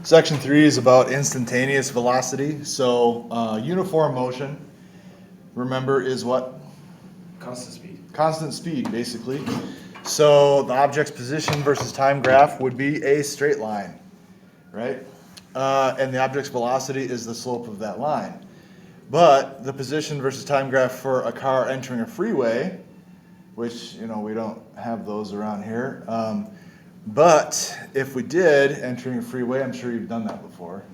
Section 3 is about instantaneous velocity. So uniform motion, remember, is what? Constant speed. Constant speed, basically. So the object's position versus time graph would be a straight line, right? And the object's velocity is the slope of that line. But the position versus time graph for a car entering a freeway, which, we don't have those around here. But if we did, entering a freeway, I'm sure you've done that before,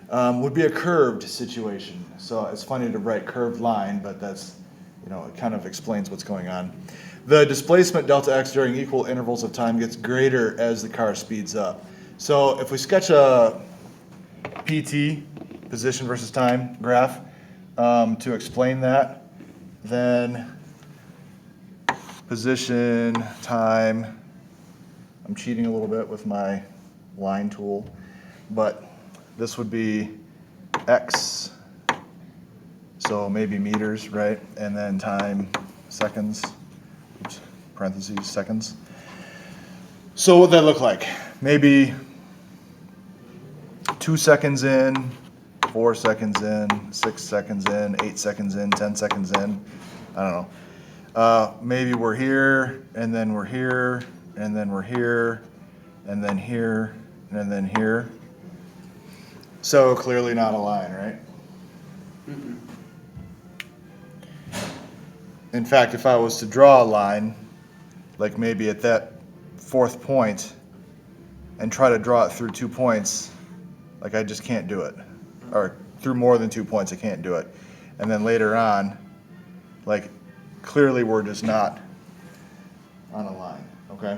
would be a curved situation. So it's funny to write curved line, but that's, it kind of explains what's going on. The displacement delta x during equal intervals of time gets greater as the car speeds up. So if we sketch a PT, position versus time graph, to explain that, then position, time, I'm cheating a little bit with my line tool, but this would be x, so maybe meters, right? And then time, seconds, oops, parentheses, seconds. So what would that look like? Maybe 2 seconds in, 4 seconds in, 6 seconds in, 8 seconds in, 10 seconds in. I don't know. Maybe we're here, and then we're here, and then we're here, and then here, and then here. So clearly not a line, right? Mm-mm. In fact, if I was to draw a line, like maybe at that 4th point, and try to draw it through 2 points, like I just can't do it. Or through more than 2 points, I can't do it. And then later on, like clearly we're just not on a line, okay?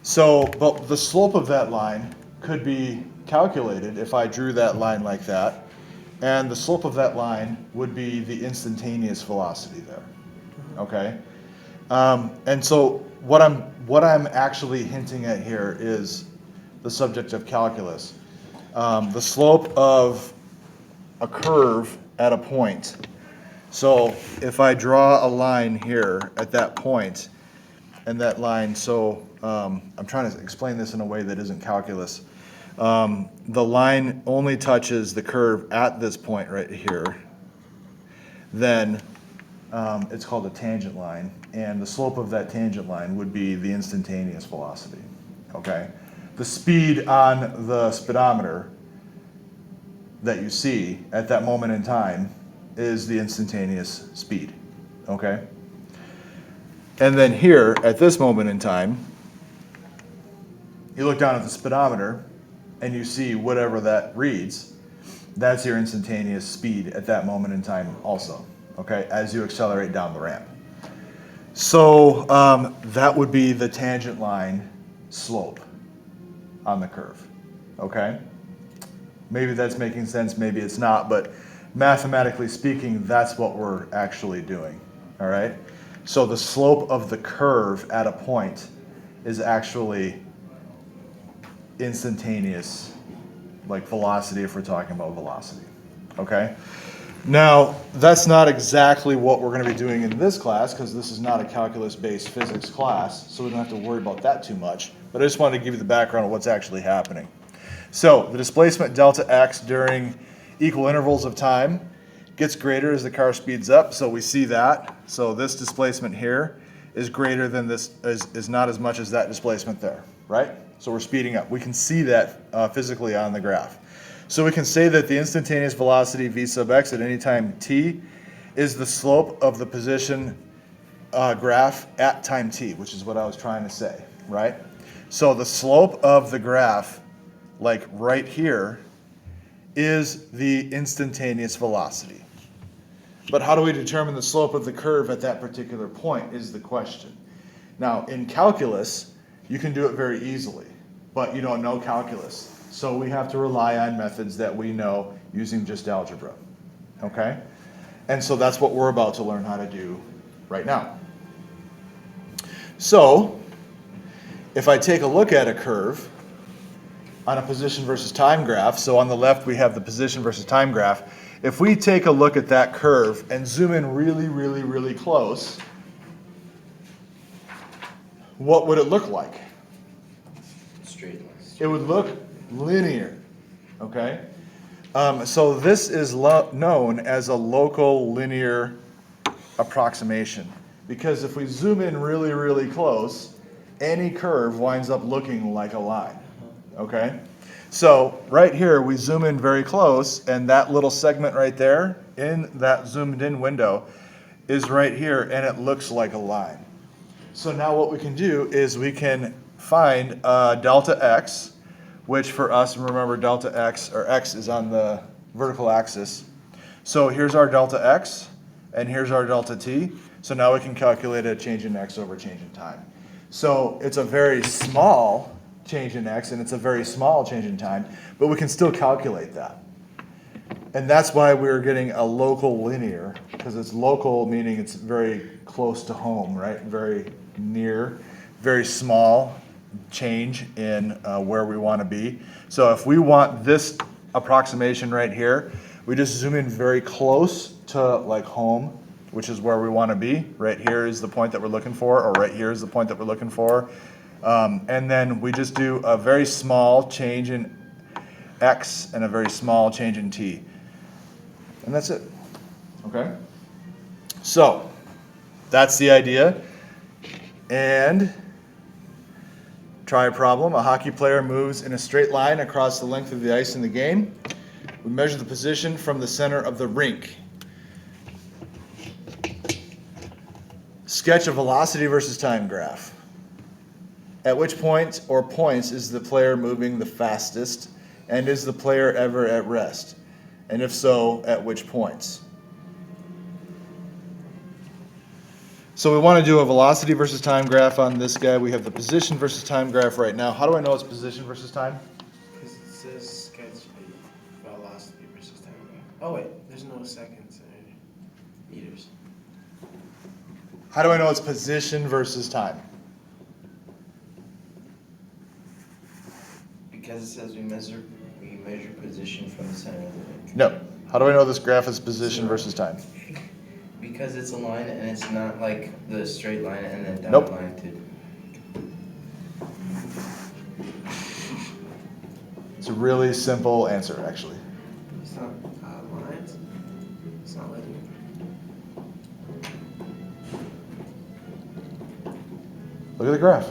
So, but the slope of that line could be calculated if I drew that line like that. And the slope of that line would be the instantaneous velocity there, okay? And so what I'm actually hinting at here is the subject of calculus. The slope of a curve at a point. So if I draw a line here at that point, and that line, so I'm trying to explain this in a way that isn't calculus. The line only touches the curve at this point right here. Then it's called a tangent line, and the slope of that tangent line would be the instantaneous velocity, okay? The speed on the speedometer that you see at that moment in time is the instantaneous speed, okay? And then here, at this moment in time, you look down at the speedometer and you see whatever that reads, that's your instantaneous speed at that moment in time also, okay, as you accelerate down the ramp. So that would be the tangent line slope on the curve, okay? Maybe that's making sense, maybe it's not, but mathematically speaking, that's what we're actually doing, all right? So the slope of the curve at a point is actually instantaneous, like velocity if we're talking about velocity, okay? Now, that's not exactly what we're going to be doing in this class because this is not a calculus-based physics class, so we don't have to worry about that too much, but I just wanted to give you the background of what's actually happening. So the displacement delta x during equal intervals of time gets greater as the car speeds up, so we see that. So this displacement here is greater than this, is not as much as that displacement there, right? So we're speeding up. We can see that physically on the graph. So we can say that the instantaneous velocity v sub x at any time t is the slope of the position graph at time t, which is what I was trying to say, right? So the slope of the graph, like right here, is the instantaneous velocity. But how do we determine the slope of the curve at that particular point is the question. Now, in calculus, you can do it very easily, but you don't know calculus. So we have to rely on methods that we know using just algebra, okay? And so that's what we're about to learn how to do right now. So, if I take a look at a curve on a position versus time graph, so on the left we have the position versus time graph, if we take a look at that curve and zoom in really, really, really close, what would it look like? Straight line. It would look linear, okay? So this is known as a local linear approximation, because if we zoom in really, really close, any curve winds up looking like a line, okay? So right here, we zoom in very close, and that little segment right there in that zoomed in window is right here, and it looks like a line. So now what we can do is we can find delta x, which for us, remember delta x, or x is on the vertical axis. So here's our delta x, and here's our delta t. So now we can calculate a change in x over change in time. So it's a very small change in x, and it's a very small change in time, but we can still calculate that. And that's why we're getting a local linear, because it's local meaning it's very close to home, right? Very near, very small change in where we want to be. So if we want this approximation right here, we just zoom in very close to like home, which is where we want to be. Right here is the point that we're looking for, or right here is the point that we're looking for. And then we just do a very small change in x and a very small change in t. And that's it, okay? So, that's the idea. And try a problem. A hockey player moves in a straight line across the length of the ice in the game. We measure the position from the center of the rink. Sketch a velocity versus time graph. At which point or points is the player moving the fastest, and is the player ever at rest? And if so, at which points? So we want to do a velocity versus time graph on this guy. We have the position versus time graph right now. How do I know it's position versus time? Because it says sketch a velocity versus time graph. Oh wait, there's no seconds or meters. How do I know it's position versus time? Because it says we measure position from the center of the rink. No. How do I know this graph is position versus time? Because it's a line and it's not like the straight line and then down Nope. line too. It's a really simple answer, actually. It's not lines. It's not linear. Look at the graph.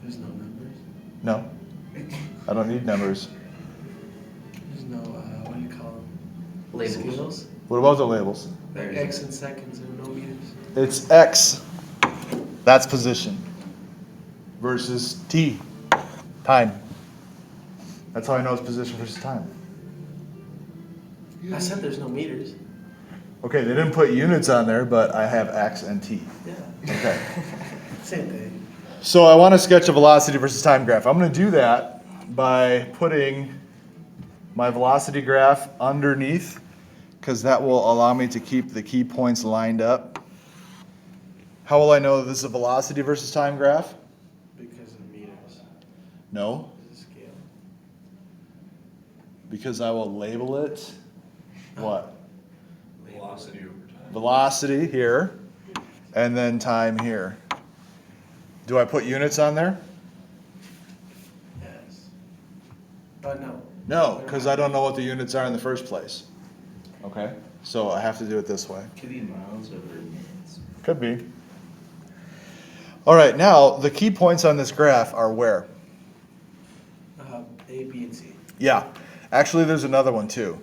There's no numbers. No. I don't need numbers. There's no what do you call them? Labels. Scales. What about the labels? Like X in seconds and no meters. It's x. That's position. Versus t. Time. That's how I know it's position versus time. I said there's no meters. Okay, they didn't put units on there, but I have x and t. Yeah. Okay. Same thing. So I want to sketch a velocity versus time graph. I'm going to do that by putting my velocity graph underneath, because that will allow me to keep the key points lined up. How will I know that this is a velocity versus time graph? Because of meters. No, It's a scale. because I will label it what? Velocity over time. Velocity here, and then time here. Do I put units on there? Yes. But no. No, because I don't know what the units are in the first place. Okay, so I have to do it this way. Could be miles over minutes. Could be. All right, now the key points on this graph are where? A, B, and C. Yeah, actually there's another one too.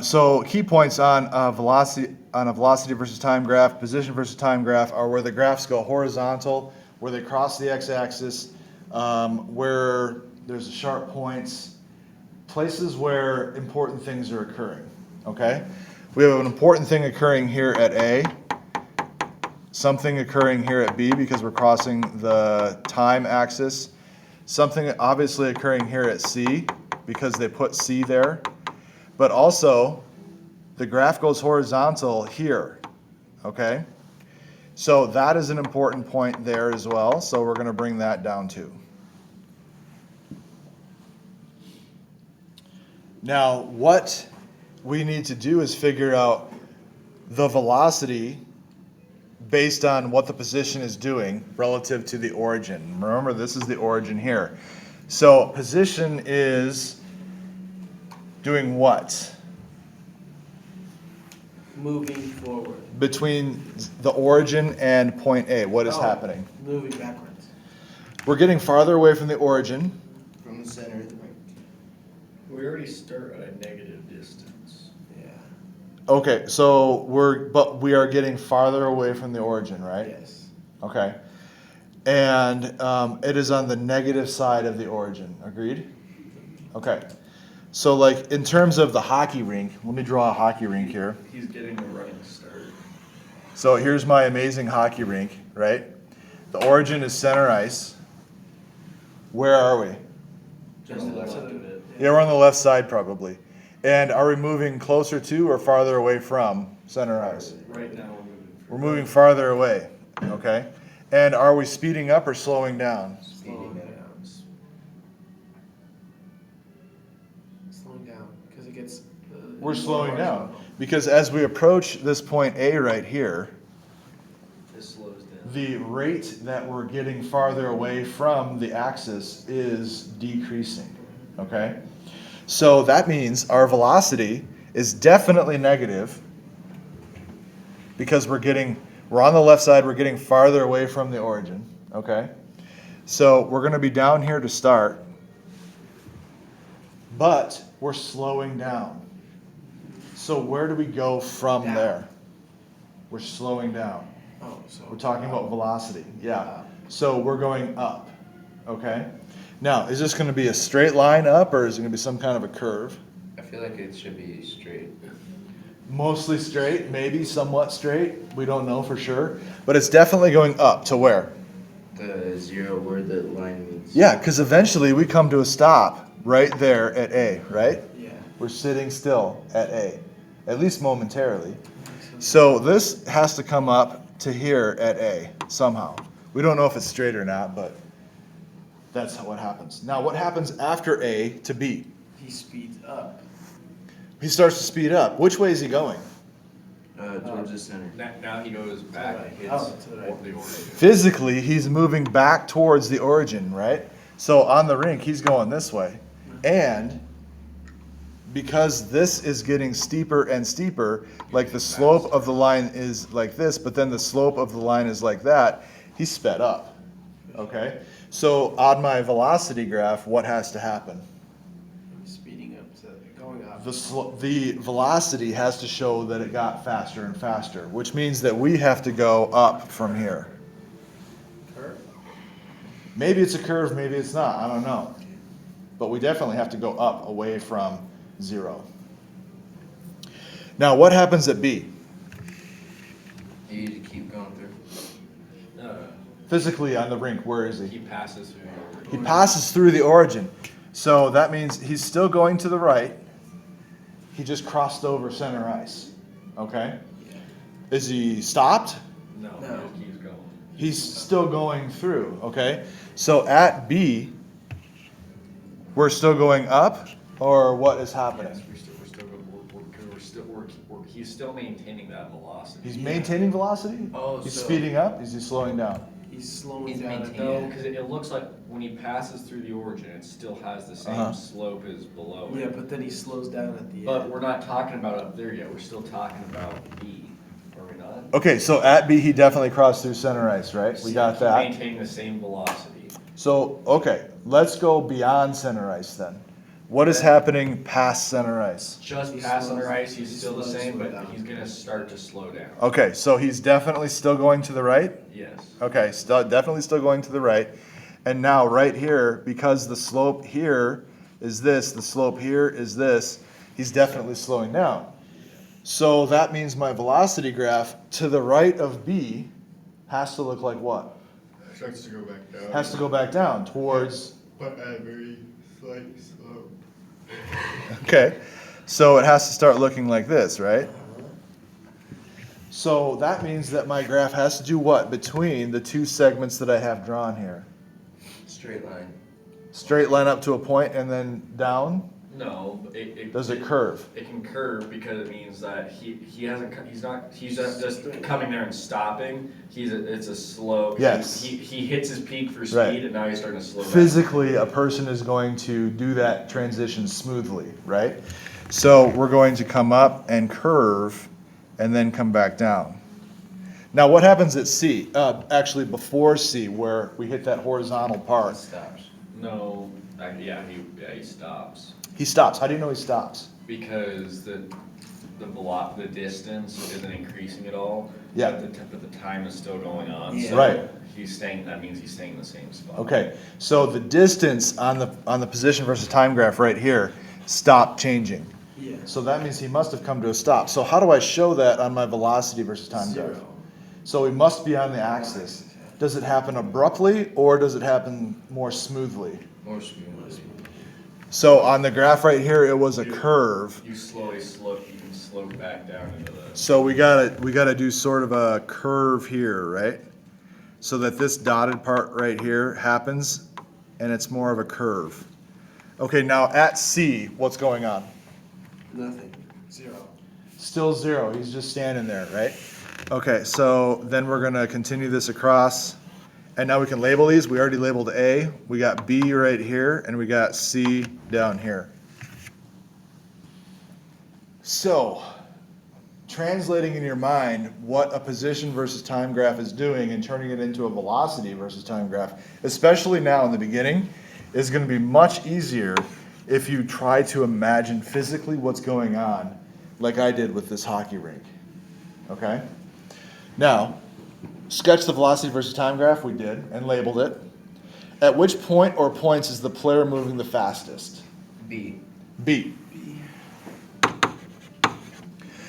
So key points on a velocity versus time graph, position versus time graph, are where the graphs go horizontal, where they cross the x-axis, where there's sharp points, places where important things are occurring. Okay, we have an important thing occurring here at A, something occurring here at B because we're crossing the time axis, something obviously occurring here at C because they put C there, but also the graph goes horizontal here, okay? So that is an important point there as well, so we're going to bring that down too. Now, what we need to do is figure out the velocity based on what the position is doing relative to the origin. Remember, this is the origin here. So position is doing what? Moving forward. Between the origin and point A, what is happening? Moving backwards. We're getting farther away from the origin. From the center of the ring. We already start at a negative distance. Yeah. Okay, so we are getting farther away from the origin, right? Yes. Okay. And it is on the negative side of the origin. Agreed? Okay. So like in terms of the hockey rink, let me draw a hockey rink here. He's getting a running start. So here's my amazing hockey rink, right? The origin is center ice. Where are we? Just to the left of it. Yeah, we're on the left side probably. And are we moving closer to or farther away from center ice? Right now We're moving farther away, okay? And are we speeding up or slowing down? Slowing down. Slowing down because it gets. We're slowing down. Because as we approach this point A right here, This slows down. the rate that we're getting farther away from the axis is decreasing, okay? So that means our velocity is definitely negative because we're on the left side, we're getting farther away from the origin, okay? So we're going to be down here to start, but we're slowing down. So where do we go from Down. there? We're slowing down. Oh, so. We're talking about velocity, yeah. So we're going up, okay? Now, is this going to be a straight line up or is it going to be some kind of a curve? I feel like it should be straight. Mostly straight, maybe somewhat straight. We don't know for sure. But it's definitely going up to where? The zero where the line meets. Yeah, because eventually we come to a stop right there at A, right? Yeah. We're sitting still at A, at least momentarily. So this has to come up to here at A somehow. We don't know if it's straight or not, but that's what happens. Now, what happens after A to B? He speeds up. He starts to speed up. Which way is he going? Towards the center. Now he goes back and hits Oh, to the right. the origin. Physically, he's moving back towards the origin, right? So on the rink, he's going this way. And because this is getting steeper and steeper, like the slope of the line is like this, but then the slope of the line is like that, he's sped up, okay? So on my velocity graph, what has to happen? Speeding up to going up. The velocity has to show that it got faster and faster, which means that we have to go up from here. Curve. Maybe it's a curve, maybe it's not, I don't know. But we definitely have to go up away from 0. Now, what happens at B? You need to keep going through. Physically on the rink, where is He he? passes through the origin. He passes through the origin. So that means he's still going to the right. He just crossed over center ice. Okay? Is he stopped? No, No. he just keeps going. He's still going through. Okay? So at B, we're still going up, or what is happening? Yes, he's still maintaining that velocity. He's maintaining velocity? Oh, He's so- speeding up? Is he slowing down? He's slowing He's down. maintaining- No, because it looks like when he passes through the origin, it still has the same Uh-huh. slope as below Yeah, it. but then he slows down at the But end. we're not talking about up there yet. We're still talking about B, are we not? Okay, so at B, he definitely crossed through center ice, right? We got Keep that. Maintaining the same velocity. So, okay, let's go beyond center ice then. What is happening past center ice? Just He past slows- under ice, he he's still the slows same, but down. he's gonna start to slow down. Okay, so he's definitely still going to the right? Yes. Okay, definitely still going to the right. And now right here, because the slope here is this, the slope here is this, he's definitely slowing down. So that means my velocity graph to the right of B has to look like what? Starts to go back down. Has to go back down towards, But at a very slight slope. okay, so it has to start looking like this, right? So that means that my graph has to do what between the two segments that I have drawn here? Straight line. Straight line up to a point and then down? No, it. Does it curve? It can curve because it means that he's not just coming there and stopping. It's a slow. Yes. He hits his peak for speed Right. and now he's starting to slow down. Physically, a person is going to do that transition smoothly, right? So we're going to come up and curve and then come back down. Now what happens at C? Actually before C, where we hit that horizontal It part. stops. No, he stops He stops. How do you know he stops? because the distance isn't increasing at all. Yeah. But the time is still going on. Yeah. So Right. He's staying. That means he's staying in the same spot. Okay, so the distance on the position versus time graph right here stopped changing. Yeah. So that means he must have come to a stop. So how do I show that on my velocity versus time graph? 0. So we must be on the axis. Does it happen abruptly or does it happen more smoothly? More smoothly. So on the graph right here, it was a curve. You slowly slope. You can slope back down into the. So we gotta do sort of a curve here, right? So that this dotted part right here happens, and it's more of a curve. Okay, now at C, what's going on? Nothing. 0. Still 0. He's just standing there, right? Okay, so then we're gonna continue this across, and now we can label these. We already labeled A. We got B right here, and we got C down here. So, translating in your mind what a position versus time graph is doing and turning it into a velocity versus time graph, especially now in the beginning, is going to be much easier if you try to imagine physically what's going on, like I did with this hockey rink. Okay? Now, sketch the velocity versus time graph, we did, and labeled it. At which point or points is the player moving the fastest? B. B.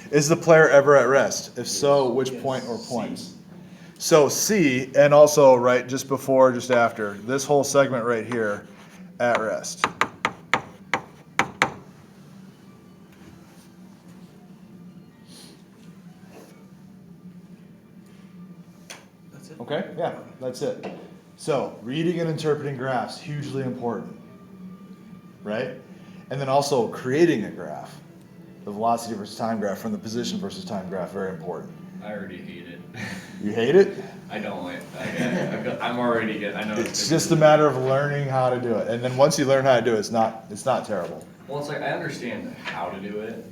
Is the player ever at rest? If so, which Yes. point or C. points? So C, and also right just before, just after, this whole segment right here, at rest. That's it. Okay, yeah, that's it. So reading and interpreting graphs, hugely important, right? And then also creating a graph, the velocity versus time graph from the position versus time graph, very important. I already hate it. You hate it? I don't like. I'm already good. I know. It's just a matter of learning how to do it, and then once you learn how to do it, it's not terrible. Well, it's like I understand how to do it.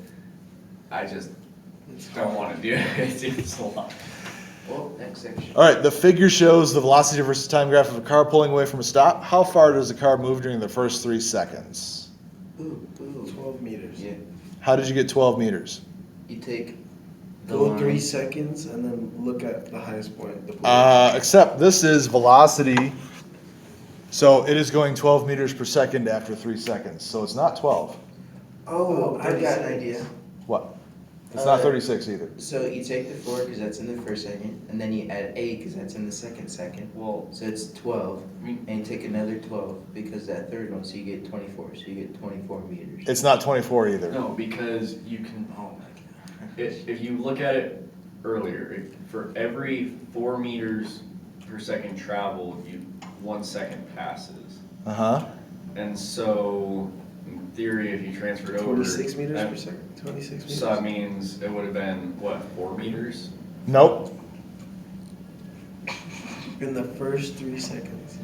I just don't want to do it. It's a lot. Well, next section. All right, the figure shows the velocity versus time graph of a car pulling away from a stop. How far does the car move during the first 3 seconds? Ooh, ooh. 12 meters. Yeah. How did you get 12 meters? You take the Go line. 3 seconds and then look at the highest point. The blue. Except this is velocity, so it is going 12 meters per second after 3 seconds, so it's not 12. Oh, I've got an 36. idea. What? It's not Uh, 36 either. So you take the 4 because that's in the first second, and then you add 8 because that's in the second. Well, So it's 12, I mean, and you take another 12 because that third one, so you get 24. So you get 24 meters. It's not 24 either. no, because you can. Oh my god. If you look at it earlier, for every 4 meters per second traveled, 1 second passes. Uh-huh. And so, in theory, if you transferred over. 26 meters that- per second. 26 meters. So that means it would have been, what, 4 meters? Nope. In the first 3 seconds.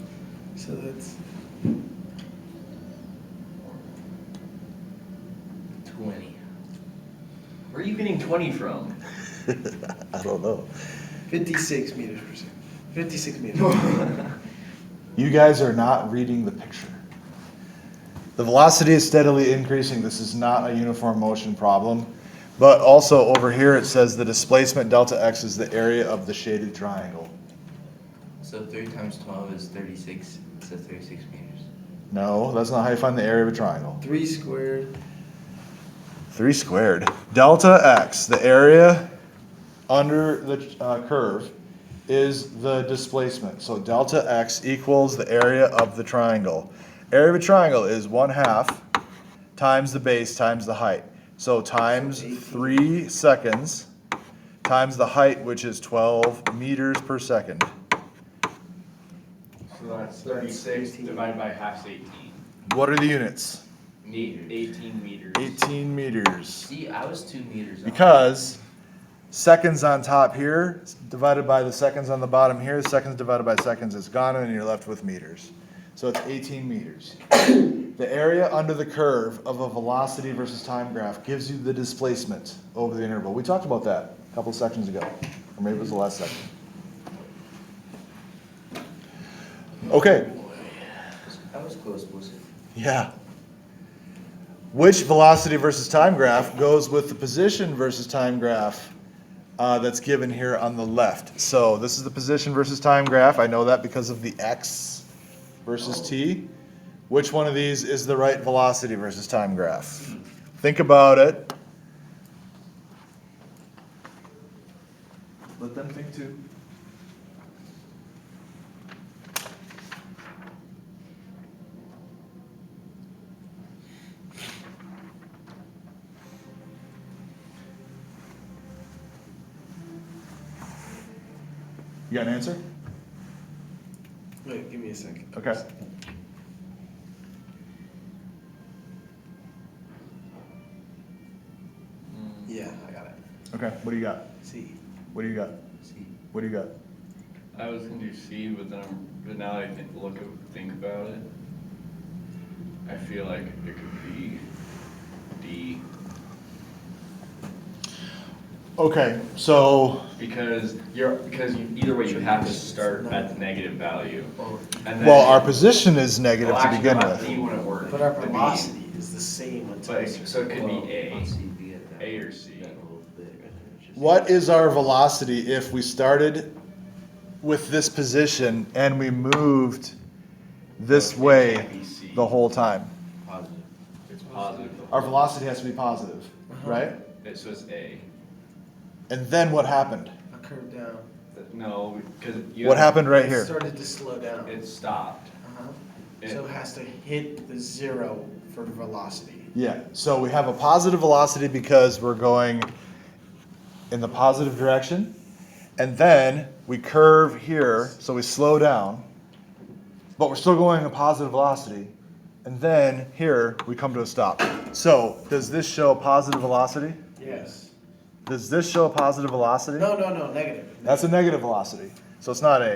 So that's 20. Where are you getting 20 from? I don't know. 56 meters per second. 56 meters. You guys are not reading the picture. The velocity is steadily increasing. This is not a uniform motion problem. But also over here it says the displacement delta x is the area of the shaded triangle. So 3 times 12 is 36. So 36 meters. No, that's not how you find the area of a triangle. 3 squared. 3 squared. Delta x, the area under the curve, is the displacement. So delta x equals the area of the triangle. Area of a triangle is 1/2 times the base times the height. So times 3 seconds times the height, which is 12 meters per second. So that's 36 divided by half is 18. What are the units? Need 18 meters. 18 meters. See, I was 2 meters off. Because seconds on top here divided by the seconds on the bottom here, seconds divided by seconds is gone, and you're left with meters. So it's 18 meters. The area under the curve of a velocity versus time graph gives you the displacement over the interval. We talked about that a couple sections ago, or maybe it was the last section. Okay. I was close, was it? Yeah. Which velocity versus time graph goes with the position versus time graph that's given here on the left? So this is the position versus time graph. I know that because of the x versus t. Which one of these is the right velocity versus time graph? Think about it. Let them think too. You got an answer? Wait, give me a second. Okay. Yeah, I got it. Okay, what do you got? C. What do you got? See, What do you got? I was gonna do C, but now that I think about it, I feel like it could be D. Okay, so Because either way you have to start at the negative value. And then, well, our position is negative well, to actually, begin no, with. D wouldn't work. But our The B. velocity is the same until But it's so it could well, be A. on C, B at that- A or C. that little bit right there, it's just- What is our velocity if we started with this position and we moved this It way can't be C. the whole time? Positive. It's positive. Our velocity has to be positive, right? So it's A. And then what happened? a curve down. No, because What happened right It here? started to slow down. It stopped. Uh-huh. It- So it has to hit the zero for velocity. Yeah, so we have a positive velocity because we're going in the positive direction. And then we curve here, so we slow down, but we're still going a positive velocity. And then here we come to a stop. So does this show a positive velocity? Yes. Does this show a positive velocity? No, negative. That's a negative velocity, so it's not A.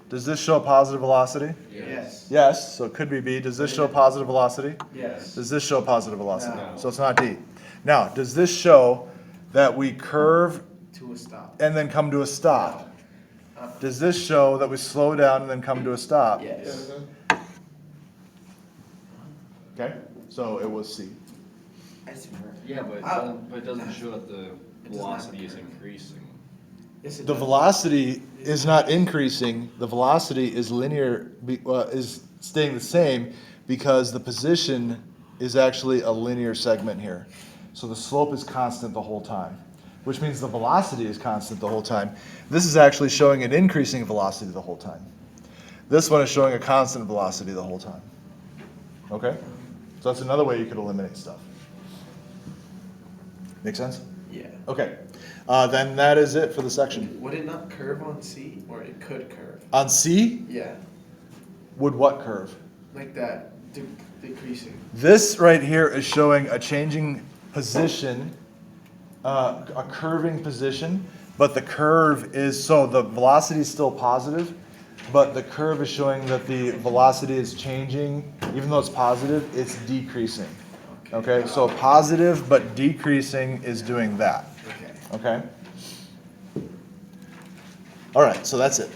Does this show a positive velocity? Yes. Yes, so it could be B. Does this show a positive velocity? Yes. Does this show positive velocity? No. So it's not D. Now, does this show that we curve To a stop. and then come to a stop? Does this show that we slow down and then come to a stop? Yes. Okay, so it was C. I see where. Yeah, but it doesn't show that the It does not velocity is curve. increasing. Yes, it The does. velocity is not increasing. The velocity is linear, is staying the same because the position is actually a linear segment here. So the slope is constant the whole time, which means the velocity is constant the whole time. This is actually showing an increasing velocity the whole time. This one is showing a constant velocity the whole time. Okay? So that's another way you could eliminate stuff. Make sense? Yeah. Okay. Then that is it for the section. Would it not curve on C, or it could curve? On C, Yeah. would what curve? Like that, decreasing. This right here is showing a changing position, a curving position, but the curve is, so the velocity is still positive, but the curve is showing that the velocity is changing. Even though it's positive, it's decreasing. Okay, so positive but decreasing is doing that. Okay. Okay? All right, so that's it.